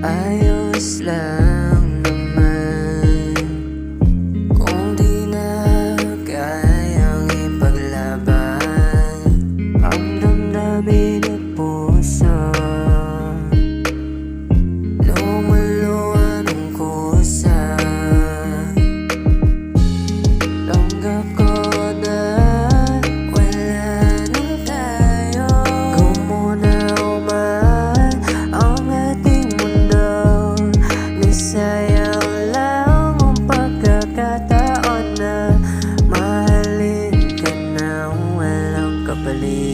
Ayos lang naman kung di na kayang ipaglaban ang damdamin at puso. Lumuluwa ng kusa, tanggap ko na wala nang tayo. Gumunaw man ang ating mundo, sayang lang ang pagkakataon na mahalin ka na walang kapalit.